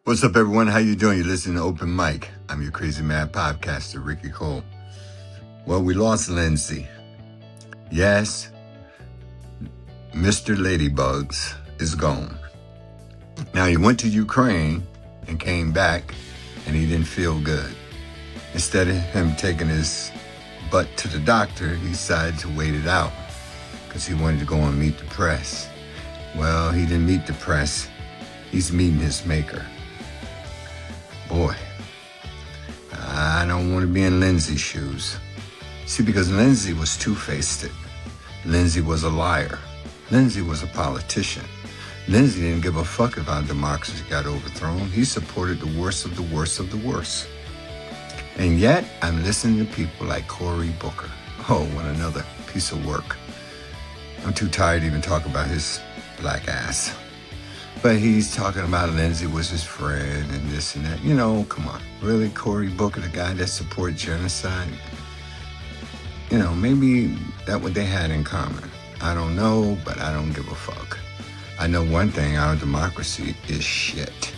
What's up, everyone? How you doing? You're listening to Open Mic. I'm your crazy mad podcaster, Ricky Cole. Well, we lost Lindsay. Yes, Mr. Ladybugs is gone. Now, he went to Ukraine and came back, and he didn't feel good. Instead of him taking his butt to the doctor, he decided to wait it out because he wanted to go and meet the press. Well, he didn't meet the press. He's meeting his maker. Boy, I don't want to be in Lindsay's shoes. See, because Lindsay was two-faced. Lindsay was a liar. Lindsay was a politician. Lindsay didn't give a fuck if our democracy got overthrown. He supported the worst of the worst of the worst. And yet, I'm listening to people like Cory Booker. Oh, what another piece of work. I'm too tired to even talk about his black ass. But he's talking about Lindsay was his friend and this and that. You know, come on. Really, Cory Booker, the guy that supports genocide? You know, maybe that's what they had in common. I don't know, but I don't give a fuck. I know one thing, our democracy is shit.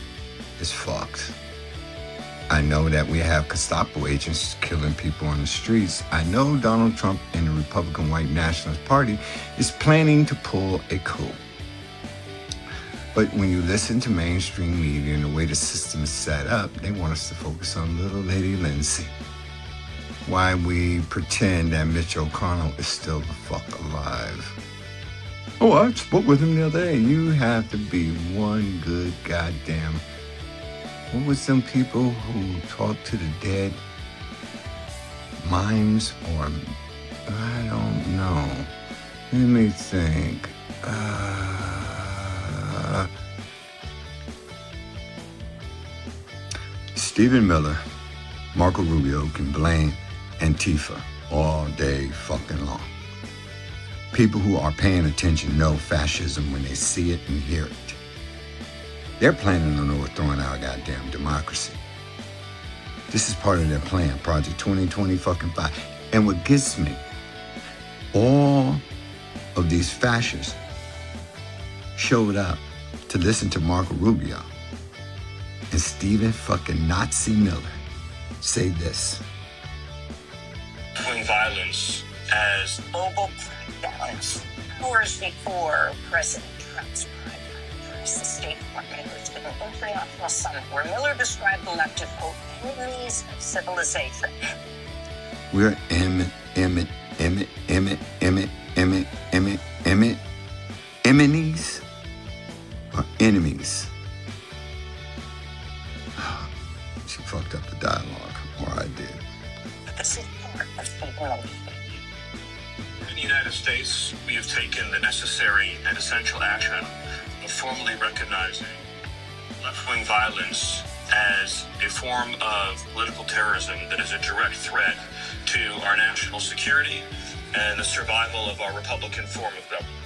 It's fucked. I know that we have Gestapo agents killing people on the streets. I know Donald Trump and the Republican White Nationalist Party is planning to pull a coup. But when you listen to mainstream media and the way the system is set up, they want us to focus on little lady Lindsay. Why we pretend that Mitch McConnell is still the fuck alive. Oh, I spoke with him the other day. You have to be one good goddamn... What was some people who talk to the dead? Mimes or... I don't know. Let me think. Stephen Miller, Marco Rubio can blame Antifa all day fucking long. People who are paying attention know fascism when they see it and hear it. They're planning on overthrowing our goddamn democracy. This is part of their plan, Project 2025. And what gets me, all of these fascists showed up to listen to Marco Rubio and Stephen fucking Nazi Miller say this. Violence as global balance. Hours before President Trump's primary, the State Department was given an international summit where Miller described the left as, quote, enemies of civilization. We're enemies or enemies. She fucked up the dialogue, or I did. This is part of the world. In the United States, we have taken the necessary and essential action of formally recognizing left-wing violence as a form of political terrorism that is a direct threat to our national security and the survival of our Republican form of government.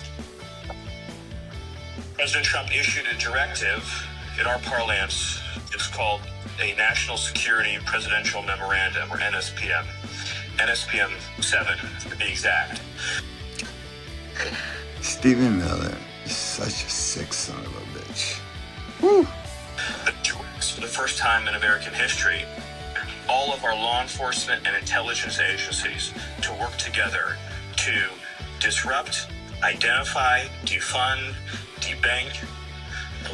President Trump issued a directive, in our parlance, it's called a National Security Presidential Memorandum, or NSPM. NSPM 7, to be exact. Stephen Miller is such a sick son of a bitch. Woo! That directs, for the first time in American history, all of our law enforcement and intelligence agencies to work together to disrupt, identify, defund, debank,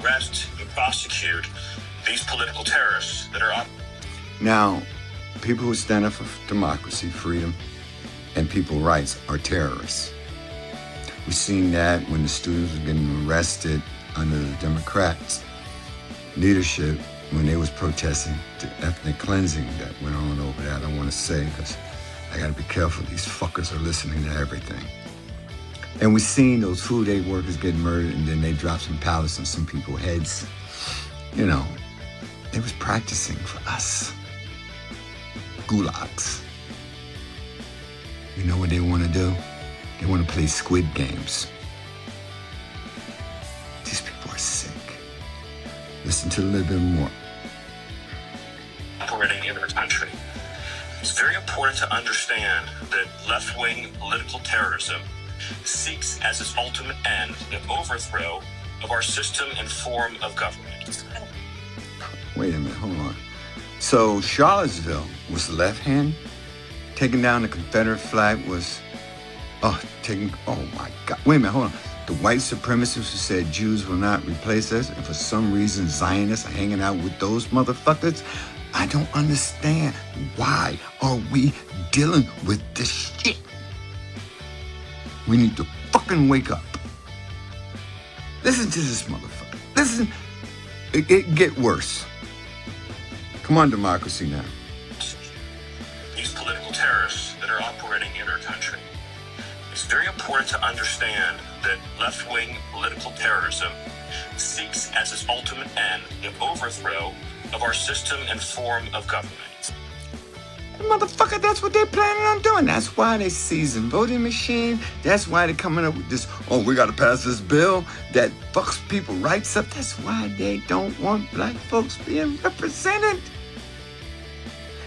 arrest, and prosecute these political terrorists that are up. Now, people who stand up for democracy, freedom, and people's rights are terrorists. We've seen that when the students were getting arrested under the Democrats' leadership when they was protesting the ethnic cleansing that went on over there. I don't want to say because I got to be careful. These fuckers are listening to everything. And we've seen those food aid workers get murdered and then they drop some pallets on some people's heads. You know, they was practicing for us. Gulags. You know what they want to do? They want to play Squid Games. These people are sick. Listen to a little bit more. Operating in our country. It's very important to understand that left-wing political terrorism seeks as its ultimate end the overthrow of our system and form of government. Wait a minute, hold on. So Charlottesville was the left hand. Taking down the Confederate flag was, oh my God. Wait a minute, hold on. The white supremacists who said Jews will not replace us, and for some reason Zionists are hanging out with those motherfuckers. I don't understand. Why are we dealing with this shit? We need to fucking wake up. Listen to this motherfucker. Listen, it get worse. Come on, democracy now. These political terrorists that are operating in our country. It's very important to understand that left-wing political terrorism seeks as its ultimate end the overthrow of our system and form of government. Motherfucker, that's what they're planning on doing. That's why they seizing voting machine. That's why they're coming up with this, oh, we got to pass this bill that fucks people's rights up. That's why they don't want black folks being represented.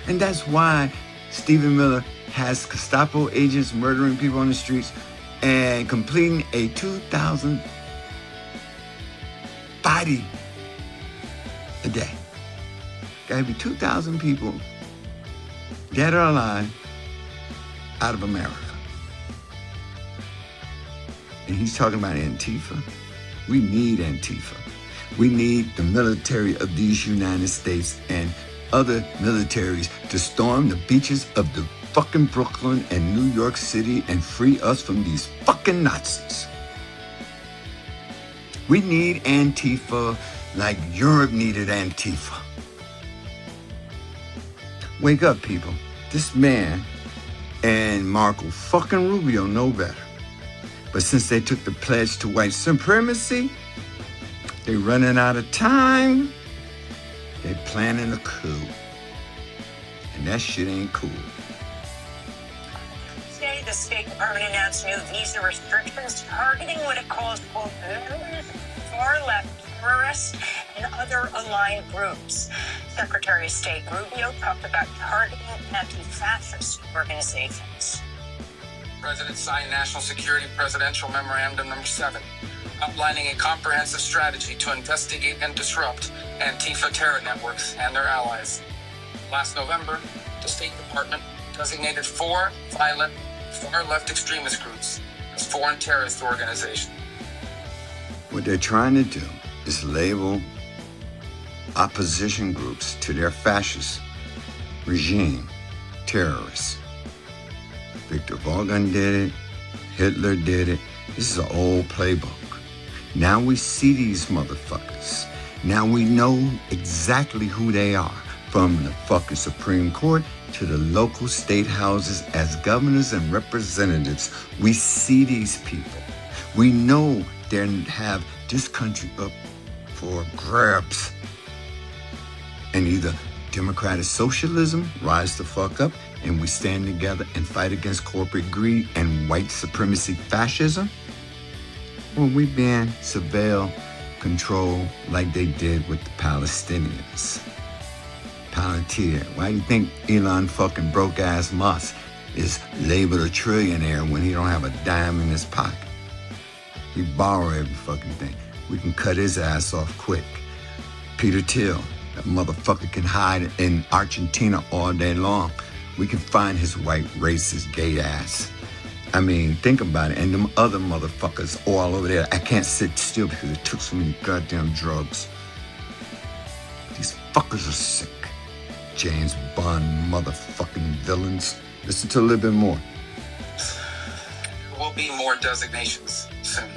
And that's why Stephen Miller has Gestapo agents murdering people on the streets and completing a 2,000 body a day. Gotta be 2,000 people dead or alive out of America. And he's talking about Antifa. We need Antifa. We need the military of these United States and other militaries to storm the beaches of the fucking Brooklyn and New York City and free us from these fucking Nazis. We need Antifa like Europe needed Antifa. Wake up, people. This man and Marco fucking Rubio know better. But since they took the pledge to white supremacy, they running out of time. They planning a coup. And that shit ain't cool. Today, the State Department announced new visa restrictions targeting what it calls, quote, members of far-left terrorists and other aligned groups. Secretary of State Rubio talked about targeting anti-fascist organizations. The President signed National Security Presidential Memorandum Number 7, outlining a comprehensive strategy to investigate and disrupt Antifa terror networks and their allies. Last November, the State Department designated 4 violent, far-left extremist groups as foreign terrorist organizations. What they're trying to do is label opposition groups to their fascist regime terrorists. Viktor Orban did it. Hitler did it. This is an old playbook. Now we see these motherfuckers. Now we know exactly who they are, from the fucking Supreme Court to the local state houses as governors and representatives. We see these people. We know they have this country up for grabs. And either democratic socialism rise the fuck up and we stand together and fight against corporate greed and white supremacy fascism, or we ban, surveil, control like they did with the Palestinians. Palantir. Why do you think Elon fucking broke ass Musk is labeled a trillionaire when he don't have a dime in his pocket? He borrow every fucking thing. We can cut his ass off quick. Peter Thiel, that motherfucker can hide in Argentina all day long. We can find his white racist gay ass. I mean, think about it. And them other motherfuckers all over there. I can't sit still because it took so many goddamn drugs. These fuckers are sick. James Bond motherfucking villains. Listen to a little bit more. There will be more designations soon.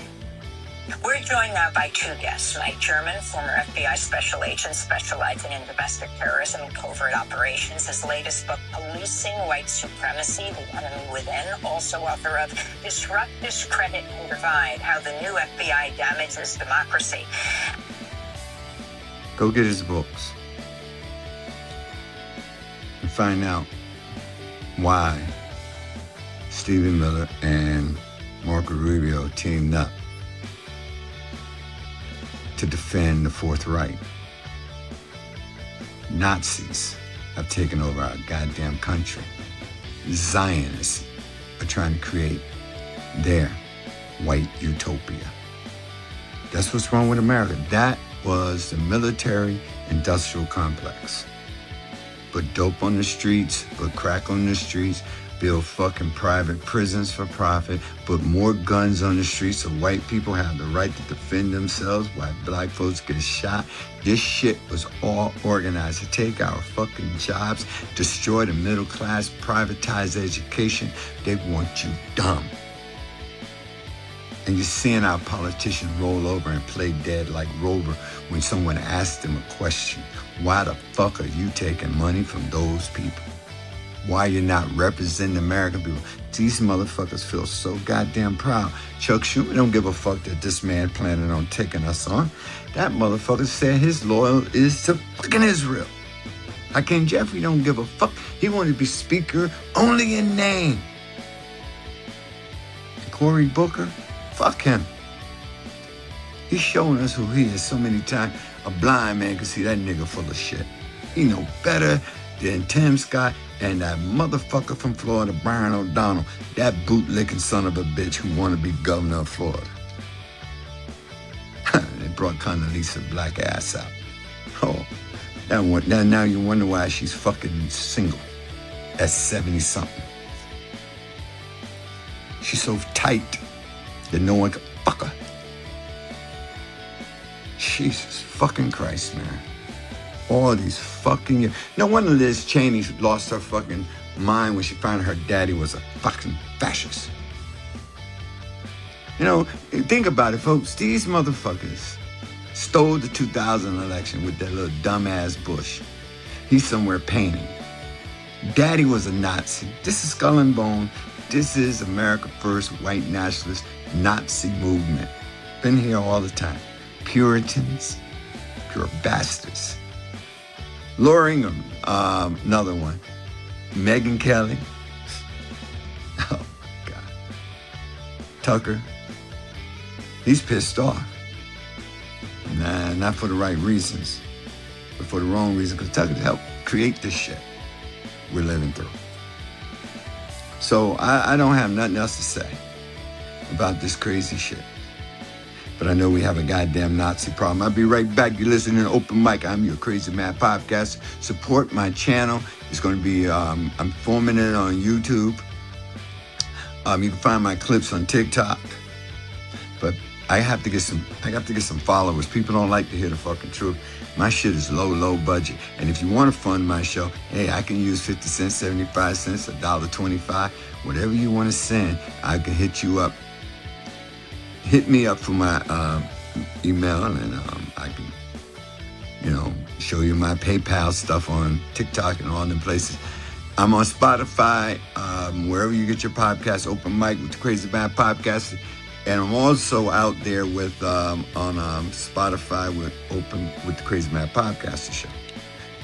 We're joined now by 2 guests. Mike German, former FBI special agent specializing in domestic terrorism and covert operations. His latest book, Policing White Supremacy, The Enemy Within, also author of Disrupt, Discredit, and Divide, How the New FBI Damages Democracy. Go get his books and find out why Stephen Miller and Marco Rubio teamed up to defend the Fourth Reich. Nazis have taken over our goddamn country. Zionists are trying to create their white utopia. That's what's wrong with America. That was the military industrial complex. Put dope on the streets, put crack on the streets, build fucking private prisons for profit, put more guns on the streets so white people have the right to defend themselves while black folks get shot. This shit was all organized to take our fucking jobs, destroy the middle class, privatize education. They want you dumb. And you're seeing our politicians roll over and play dead like Rover when someone asks them a question. Why the fuck are you taking money from those people? Why you're not representing the American people? These motherfuckers feel so goddamn proud. Chuck Schumer don't give a fuck that this man planning on taking us on. That motherfucker said his loyal is to fucking Israel. Hakeem Jeffrey don't give a fuck. He wanted to be speaker only in name. And Cory Booker, fuck him. He's showing us who he is so many times. A blind man can see that nigga full of shit. He know better than Tim Scott and that motherfucker from Florida, Brian O'Donnell, that bootlicking son of a bitch who want to be governor of Florida. They brought Condoleezza black ass out. Oh, now you wonder why she's fucking single at 70-something. She's so tight that no one can fuck her. Jesus fucking Christ, man. All these fucking years. No wonder Liz Cheney lost her fucking mind when she found her daddy was a fucking fascist. You know, think about it, folks. These motherfuckers stole the 2000 election with that little dumbass Bush. He's somewhere painting. Daddy was a Nazi. This is Skull and Bone. This is America First white nationalist Nazi movement. Been here all the time. Puritans, pure bastards. Laura Ingraham, another one. Megyn Kelly. Oh, God. Tucker. He's pissed off. Nah, not for the right reasons, but for the wrong reason, because Tucker helped create this shit we're living through. So I don't have nothing else to say about this crazy shit. But I know we have a goddamn Nazi problem. I'll be right back. You're listening to Open Mic. I'm your Crazy Mad Podcast. Support my channel. It's going to be, I'm filming it on YouTube. You can find my clips on TikTok. But I have to get some followers. People don't like to hear the fucking truth. My shit is low budget. And if you want to fund my show, hey, I can use 50 cents, 75 cents, $1.25. Whatever you want to send, I can hit you up. Hit me up for my email, and I can, show you my PayPal stuff on TikTok and all them places. I'm on Spotify, wherever you get your podcast, Open Mic with the Crazy Mad Podcast. And I'm also out there with on Spotify with the Crazy Mad Podcast show.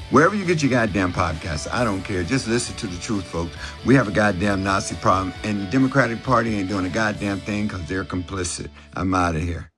Wherever you get your goddamn podcast, I don't care. Just listen to the truth, folks. We have a goddamn Nazi problem, and the Democratic Party ain't doing a goddamn thing because they're complicit. I'm out of here.